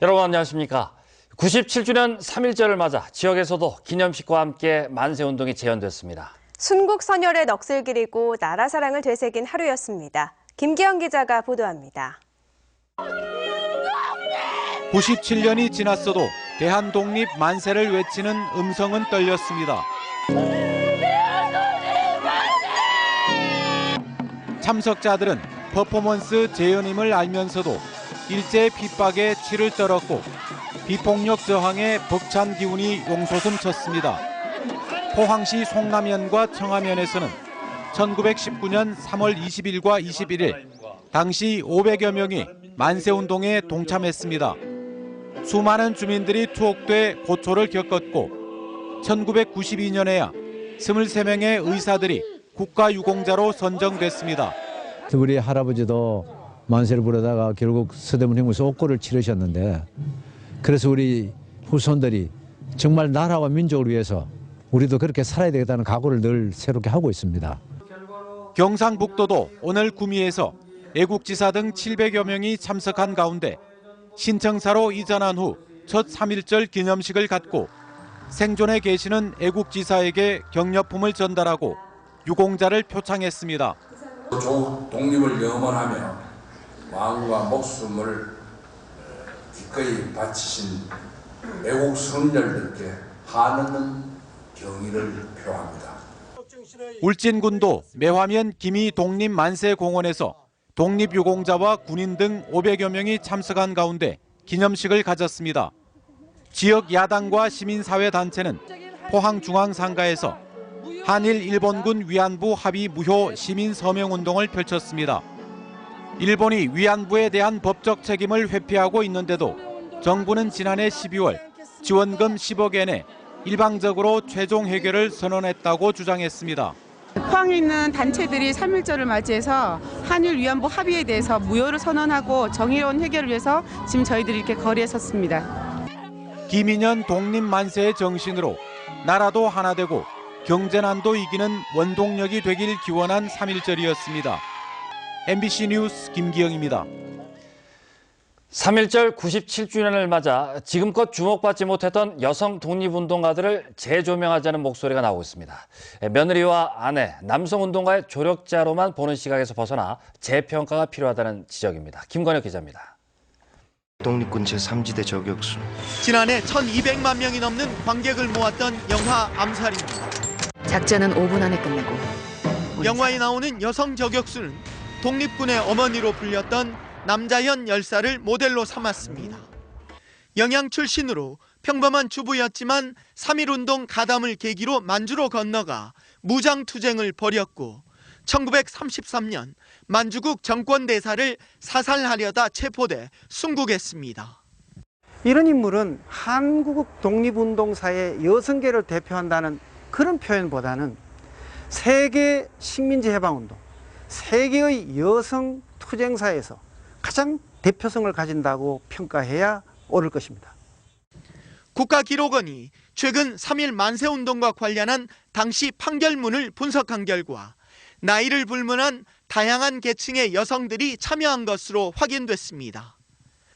여러분 안녕하십니까. 97주년 3.1절을 맞아 지역에서도 기념식과 함께 만세운동이 재현됐습니다. 순국선열의 넋을 기리고 나라 사랑을 되새긴 하루였습니다. 김기영 기자가 보도합니다. 97년이 지났어도 대한독립 만세를 외치는 음성은 떨렸습니다. 참석자들은 퍼포먼스 재현임을 알면서도 일제의 핍박에 치를 떨었고 비폭력 저항의 벅찬 기운이 용솟음 쳤습니다. 포항시 송남면과 청하면에서는 1919년 3월 20일과 21일 당시 500여 명이 만세운동에 동참했습니다. 수많은 주민들이 투옥돼 고초를 겪었고 1992년에야 23명의 의사들이 국가유공자로 선정됐습니다. 우리 할아버지도 만세를 부르다가 결국 서대문 행궁에서 옥고를 치르셨는데, 그래서 우리 후손들이 정말 나라와 민족을 위해서 우리도 그렇게 살아야 되겠다는 각오를 늘 새롭게 하고 있습니다. 경상북도도 오늘 구미에서 애국지사 등 700여 명이 참석한 가운데 신청사로 이전한 후 첫 3.1절 기념식을 갖고 생존에 계시는 애국지사에게 격려품을 전달하고 유공자를 표창했습니다. 조국 독립을 염원하며 마음과 목숨을 기꺼이 바치신 애국 수능자들께 한없는 경의를 표합니다. 울진군도 매화면 기미 독립만세공원에서 독립유공자와 군인 등 500여 명이 참석한 가운데 기념식을 가졌습니다. 지역 야당과 시민사회단체는 포항중앙상가에서 한일 일본군 위안부 합의 무효 시민서명운동을 펼쳤습니다. 일본이 위안부에 대한 법적 책임을 회피하고 있는데도 정부는 지난해 12월 지원금 10억엔에 일방적으로 최종 해결을 선언했다고 주장했습니다. 포항에 있는 단체들이 3.1절을 맞이해서 한일 위안부 합의에 대해서 무효를 선언하고 정의로운 해결을 위해서 지금 저희들이 이렇게 거리에 섰습니다. 기민년 독립만세의 정신으로 나라도 하나 되고 경제난도 이기는 원동력이 되길 기원한 3.1절이었습니다. MBC 뉴스 김기영입니다. 3.1절 97주년을 맞아 지금껏 주목받지 못했던 여성 독립운동가들을 재조명하자는 목소리가 나오고 있습니다. 며느리와 아내, 남성운동가의 조력자로만 보는 시각에서 벗어나 재평가가 필요하다는 지적입니다. 김건혁 기자입니다. 독립군 제3지대 저격수. 지난해 1,200만 명이 넘는 관객을 모았던 영화 암살입니다. 작전은 5분 안에 끝내고. 영화에 나오는 여성 저격수는 독립군의 어머니로 불렸던 남자현 열사를 모델로 삼았습니다. 영양 출신으로 평범한 주부였지만 3.1운동 가담을 계기로 만주로 건너가 무장투쟁을 벌였고 1933년 만주국 정권대사를 사살하려다 체포돼 순국했습니다. 이런 인물은 한국 독립운동사의 여성계를 대표한다는 그런 표현보다는 세계 식민지 해방운동, 세계의 여성 투쟁사에서 가장 대표성을 가진다고 평가해야 옳을 것입니다. 국가기록원이 최근 3.1 만세운동과 관련한 당시 판결문을 분석한 결과 나이를 불문한 다양한 계층의 여성들이 참여한 것으로 확인됐습니다.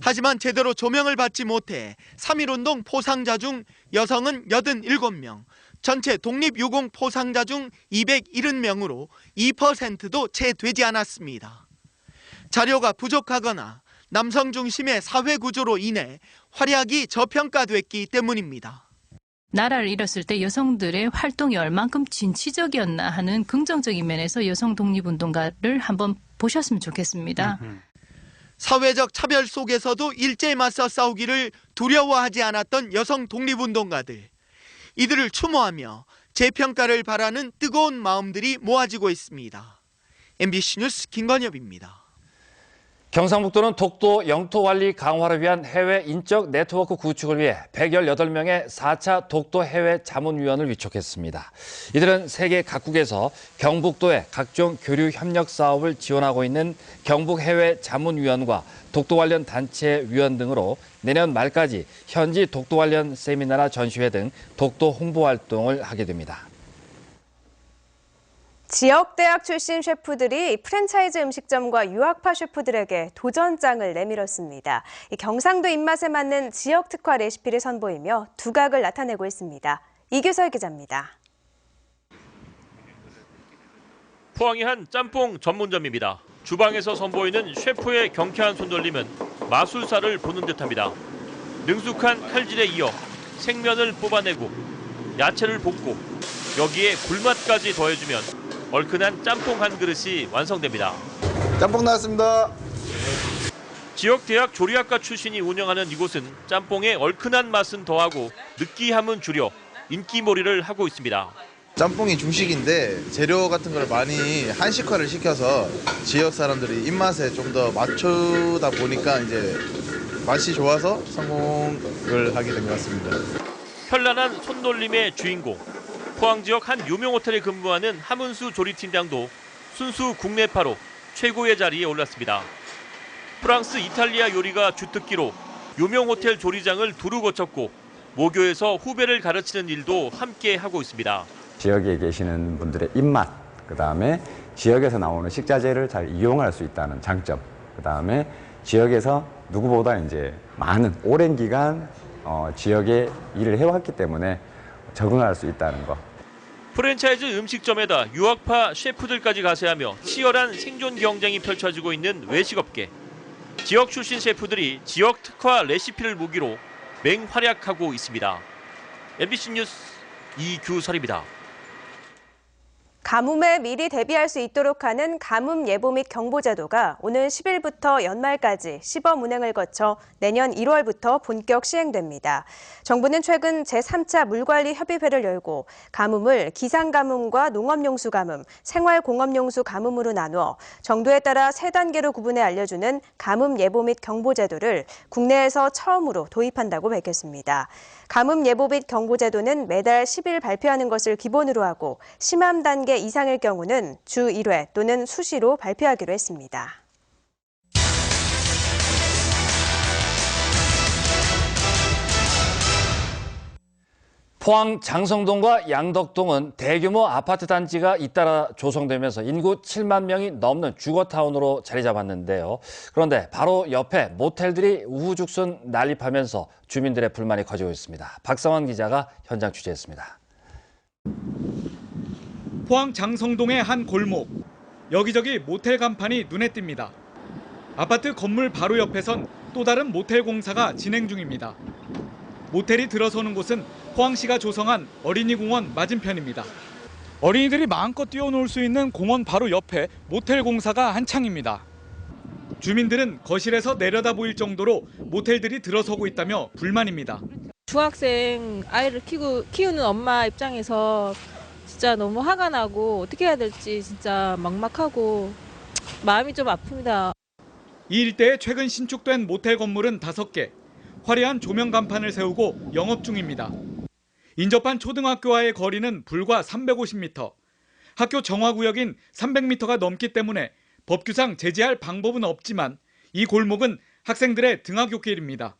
하지만 제대로 조명을 받지 못해 3.1운동 포상자 중 여성은 87명, 전체 독립유공 포상자 중 270명으로 2%도 채 되지 않았습니다. 자료가 부족하거나 남성 중심의 사회 구조로 인해 활약이 저평가됐기 때문입니다. 나라를 잃었을 때 여성들의 활동이 얼만큼 진취적이었나 하는 긍정적인 면에서 여성 독립운동가를 한번 보셨으면 좋겠습니다. 사회적 차별 속에서도 일제에 맞서 싸우기를 두려워하지 않았던 여성 독립운동가들. 이들을 추모하며 재평가를 바라는 뜨거운 마음들이 모아지고 있습니다. MBC 뉴스 김건엽입니다. 경상북도는 독도 영토 관리 강화를 위한 해외 인적 네트워크 구축을 위해 118명의 4차 독도 해외 자문위원을 위촉했습니다. 이들은 세계 각국에서 경북도의 각종 교류 협력 사업을 지원하고 있는 경북 해외 자문위원과 독도 관련 단체 위원 등으로 내년 말까지 현지 독도 관련 세미나나 전시회 등 독도 홍보 활동을 하게 됩니다. 지역대학 출신 셰프들이 프랜차이즈 음식점과 유학파 셰프들에게 도전장을 내밀었습니다. 경상도 입맛에 맞는 지역 특화 레시피를 선보이며 두각을 나타내고 있습니다. 이규설 기자입니다. 포항의 한 짬뽕 전문점입니다. 주방에서 선보이는 셰프의 경쾌한 손놀림은 마술사를 보는 듯합니다. 능숙한 칼질에 이어 생면을 뽑아내고 야채를 볶고 여기에 굴맛까지 더해주면 얼큰한 짬뽕 한 그릇이 완성됩니다. 짬뽕 나왔습니다. 지역 대학 조리학과 출신이 운영하는 이곳은 짬뽕의 얼큰한 맛은 더하고 느끼함은 줄여 인기몰이를 하고 있습니다. 짬뽕이 중식인데 재료 같은 걸 많이 한식화를 시켜서 지역 사람들이 입맛에 좀 더 맞추다 보니까 이제 맛이 좋아서 성공을 하게 된 것 같습니다. 현란한 손놀림의 주인공. 포항 지역 한 유명 호텔에 근무하는 하문수 조리팀장도 순수 국내파로 최고의 자리에 올랐습니다. 프랑스, 이탈리아 요리가 주특기로 유명 호텔 조리장을 두루 거쳤고 모교에서 후배를 가르치는 일도 함께 하고 있습니다. 지역에 계시는 분들의 입맛, 그다음에 지역에서 나오는 식자재를 잘 이용할 수 있다는 장점, 그다음에 지역에서 누구보다 이제 많은 오랜 기간 지역에 일을 해왔기 때문에 적응할 수 있다는 거. 프랜차이즈 음식점에다 유학파 셰프들까지 가세하며 치열한 생존 경쟁이 펼쳐지고 있는 외식업계. 지역 출신 셰프들이 지역 특화 레시피를 무기로 맹활약하고 있습니다. MBC 뉴스 이규설입니다. 가뭄에 미리 대비할 수 있도록 하는 가뭄 예보 및 경보 제도가 오늘 10일부터 연말까지 시범 운행을 거쳐 내년 1월부터 본격 시행됩니다. 정부는 최근 제3차 물관리 협의회를 열고 가뭄을 기상가뭄과 농업용수 가뭄, 생활공업용수 가뭄으로 나누어 정도에 따라 3단계로 구분해 알려주는 가뭄 예보 및 경보 제도를 국내에서 처음으로 도입한다고 밝혔습니다. 가뭄 예보 및 경보 제도는 매달 10일 발표하는 것을 기본으로 하고 심함 단계 이상일 경우는 주 1회 또는 수시로 발표하기로 했습니다. 포항 장성동과 양덕동은 대규모 아파트 단지가 잇따라 조성되면서 인구 7만 명이 넘는 주거타운으로 자리 잡았는데요. 그런데 바로 옆에 모텔들이 우후죽순 난립하면서 주민들의 불만이 커지고 있습니다. 박상원 기자가 현장 취재했습니다. 포항 장성동의 한 골목. 여기저기 모텔 간판이 눈에 띕니다. 아파트 건물 바로 옆에선 또 다른 모텔 공사가 진행 중입니다. 모텔이 들어서는 곳은 포항시가 조성한 어린이공원 맞은편입니다. 어린이들이 마음껏 뛰어놀 수 있는 공원 바로 옆에 모텔 공사가 한창입니다. 주민들은 거실에서 내려다 보일 정도로 모텔들이 들어서고 있다며 불만입니다. 중학생 아이를 키우는 엄마 입장에서 진짜 너무 화가 나고 어떻게 해야 될지 진짜 막막하고 마음이 좀 아픕니다. 이 일대에 최근 신축된 모텔 건물은 5개. 화려한 조명 간판을 세우고 영업 중입니다. 인접한 초등학교와의 거리는 불과 350m. 학교 정화구역인 300m가 넘기 때문에 법규상 제재할 방법은 없지만 이 골목은 학생들의 등하굣길입니다.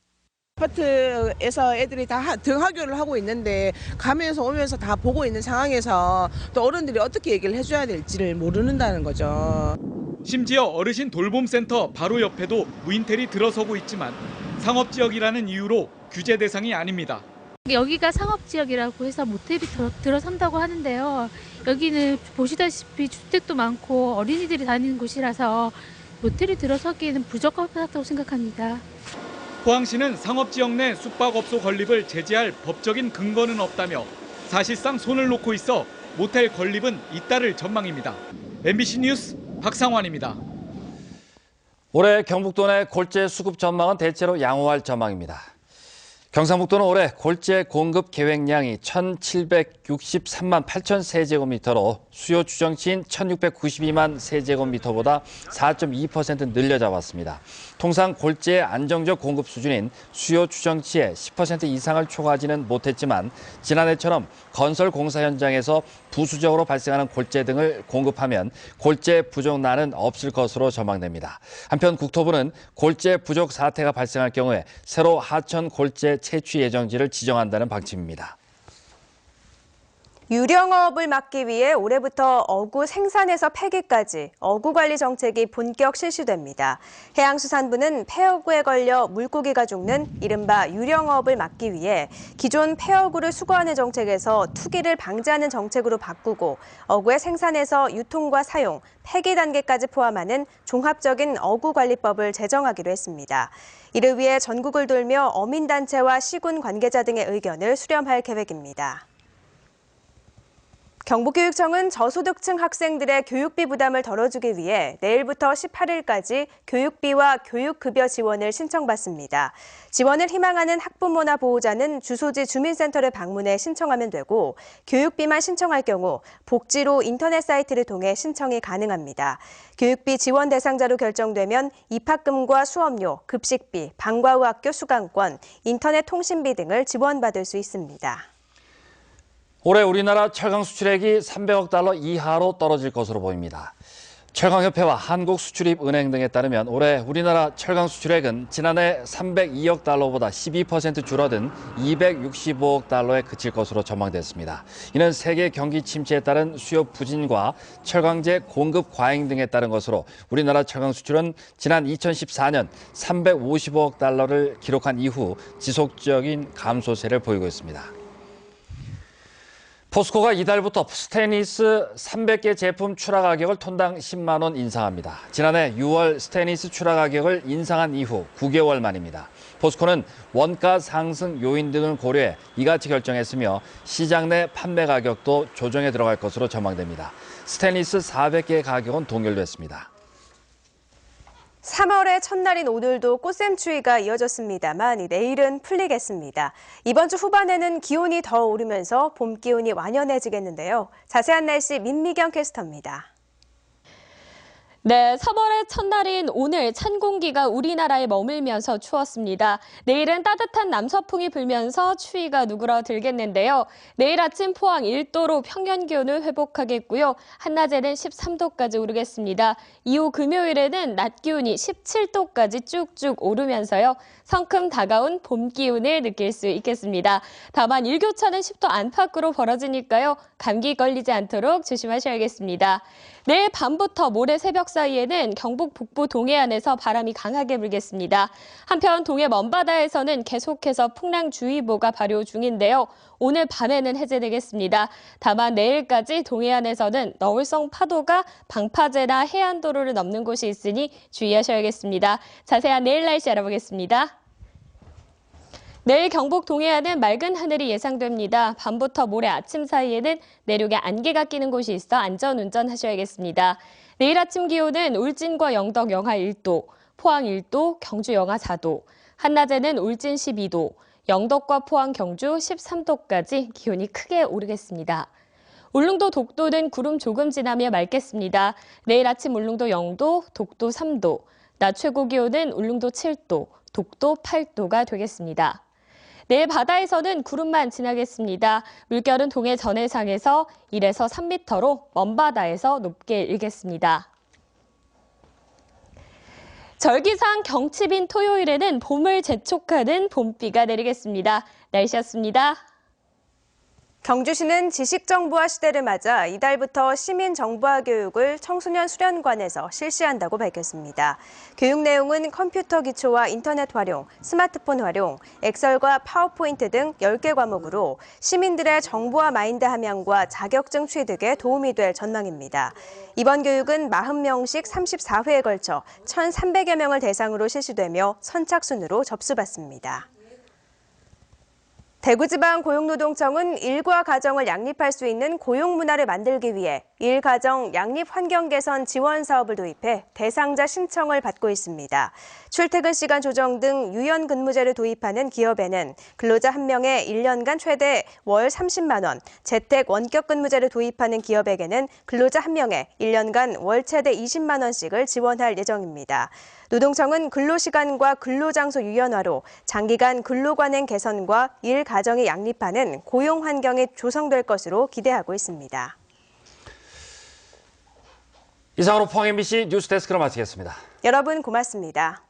아파트에서 애들이 다 등하교를 하고 있는데 가면서 오면서 다 보고 있는 상황에서 또 어른들이 어떻게 얘기를 해줘야 될지를 모르는다는 거죠. 심지어 어르신 돌봄센터 바로 옆에도 무인텔이 들어서고 있지만 상업지역이라는 이유로 규제 대상이 아닙니다. 여기가 상업지역이라고 해서 모텔이 들어선다고 하는데요. 여기는 보시다시피 주택도 많고 어린이들이 다니는 곳이라서 모텔이 들어서기에는 부적합하다고 생각합니다. 포항시는 상업지역 내 숙박업소 건립을 제재할 법적인 근거는 없다며 사실상 손을 놓고 있어 모텔 건립은 잇따를 전망입니다. MBC 뉴스 박상환입니다. 올해 경북도 내 골재 수급 전망은 대체로 양호할 전망입니다. 경상북도는 올해 골재 공급 계획량이 1,763만 8천 세제곱미터로 수요 추정치인 1,692만 세제곱미터보다 4.2% 늘려 잡았습니다. 통상 골재의 안정적 공급 수준인 수요 추정치의 10% 이상을 초과하지는 못했지만 지난해처럼 건설 공사 현장에서 부수적으로 발생하는 골재 등을 공급하면 골재 부족난은 없을 것으로 전망됩니다. 한편 국토부는 골재 부족 사태가 발생할 경우에 새로 하천 골재 채취 예정지를 지정한다는 방침입니다. 유령어업을 막기 위해 올해부터 어구 생산에서 폐기까지 어구관리 정책이 본격 실시됩니다. 해양수산부는 폐어구에 걸려 물고기가 죽는 이른바 유령어업을 막기 위해 기존 폐어구를 수거하는 정책에서 투기를 방지하는 정책으로 바꾸고 어구의 생산에서 유통과 사용, 폐기 단계까지 포함하는 종합적인 어구관리법을 제정하기로 했습니다. 이를 위해 전국을 돌며 어민단체와 시군 관계자 등의 의견을 수렴할 계획입니다. 경북교육청은 저소득층 학생들의 교육비 부담을 덜어주기 위해 내일부터 18일까지 교육비와 교육급여 지원을 신청받습니다. 지원을 희망하는 학부모나 보호자는 주소지 주민센터를 방문해 신청하면 되고 교육비만 신청할 경우 복지로 인터넷 사이트를 통해 신청이 가능합니다. 교육비 지원 대상자로 결정되면 입학금과 수업료, 급식비, 방과 후 학교 수강권, 인터넷 통신비 등을 지원받을 수 있습니다. 올해 우리나라 철강 수출액이 300억 달러 이하로 떨어질 것으로 보입니다. 철강협회와 한국수출입은행 등에 따르면 올해 우리나라 철강 수출액은 지난해 302억 달러보다 12% 줄어든 265억 달러에 그칠 것으로 전망됐습니다. 이는 세계 경기 침체에 따른 수요 부진과 철강제 공급 과잉 등에 따른 것으로 우리나라 철강 수출은 지난 2014년 350억 달러를 기록한 이후 지속적인 감소세를 보이고 있습니다. 포스코가 이달부터 스테인리스 300개 제품 출하 가격을 톤당 10만 원 인상합니다. 지난해 6월 스테인리스 출하 가격을 인상한 이후 9개월 만입니다. 포스코는 원가 상승 요인 등을 고려해 이같이 결정했으며 시장 내 판매 가격도 조정에 들어갈 것으로 전망됩니다. 스테인리스 400개 가격은 동결됐습니다. 3월의 첫날인 오늘도 꽃샘추위가 이어졌습니다만 내일은 풀리겠습니다. 이번 주 후반에는 기온이 더 오르면서 봄 기온이 완연해지겠는데요. 자세한 날씨 민미경 캐스터입니다. 네, 3월의 첫날인 오늘 찬 공기가 우리나라에 머물면서 추웠습니다. 내일은 따뜻한 남서풍이 불면서 추위가 누그러들겠는데요. 내일 아침 포항 1도로 평년 기온을 회복하겠고요. 한낮에는 13도까지 오르겠습니다. 이후 금요일에는 낮 기온이 17도까지 쭉쭉 오르면서요. 성큼 다가온 봄 기온을 느낄 수 있겠습니다. 다만 일교차는 10도 안팎으로 벌어지니까요. 감기 걸리지 않도록 조심하셔야겠습니다. 내일 밤부터 모레 새벽 사이에는 경북 북부 동해안에서 바람이 강하게 불겠습니다. 한편 동해 먼바다에서는 계속해서 풍랑주의보가 발효 중인데요. 오늘 밤에는 해제되겠습니다. 다만 내일까지 동해안에서는 너울성 파도가 방파제나 해안도로를 넘는 곳이 있으니 주의하셔야겠습니다. 자세한 내일 날씨 알아보겠습니다. 내일 경북 동해안은 맑은 하늘이 예상됩니다. 밤부터 모레 아침 사이에는 내륙에 안개가 끼는 곳이 있어 안전운전 하셔야겠습니다. 내일 아침 기온은 울진과 영덕 영하 1도, 포항 1도, 경주 영하 4도, 한낮에는 울진 12도, 영덕과 포항, 경주 13도까지 기온이 크게 오르겠습니다. 울릉도, 독도는 구름 조금 지나며 맑겠습니다. 내일 아침 울릉도 0도, 독도 3도, 낮 최고 기온은 울릉도 7도, 독도 8도가 되겠습니다. 내일 바다에서는 구름만 지나겠습니다. 물결은 동해 전해상에서 1에서 3m로 먼바다에서 높게 일겠습니다. 절기상 경칩인 토요일에는 봄을 재촉하는 봄비가 내리겠습니다. 날씨였습니다. 경주시는 지식정보화 시대를 맞아 이달부터 시민정보화 교육을 청소년 수련관에서 실시한다고 밝혔습니다. 교육 내용은 컴퓨터 기초와 인터넷 활용, 스마트폰 활용, 엑셀과 파워포인트 등 10개 과목으로 시민들의 정보화 마인드 함양과 자격증 취득에 도움이 될 전망입니다. 이번 교육은 40명씩 34회에 걸쳐 1,300여 명을 대상으로 실시되며 선착순으로 접수받습니다. 대구지방고용노동청은 일과 가정을 양립할 수 있는 고용문화를 만들기 위해 일가정 양립환경 개선 지원 사업을 도입해 대상자 신청을 받고 있습니다. 출퇴근 시간 조정 등 유연 근무제를 도입하는 기업에는 근로자 1명에 1년간 최대 월 30만 원, 재택 원격 근무제를 도입하는 기업에게는 근로자 1명에 1년간 월 최대 20만 원씩을 지원할 예정입니다. 노동청은 근로시간과 근로장소 유연화로 장기간 근로관행 개선과 일 가정이 양립하는 고용 환경이 조성될 것으로 기대하고 있습니다. 이상으로 포항 MBC 뉴스데스크를 마치겠습니다. 여러분 고맙습니다.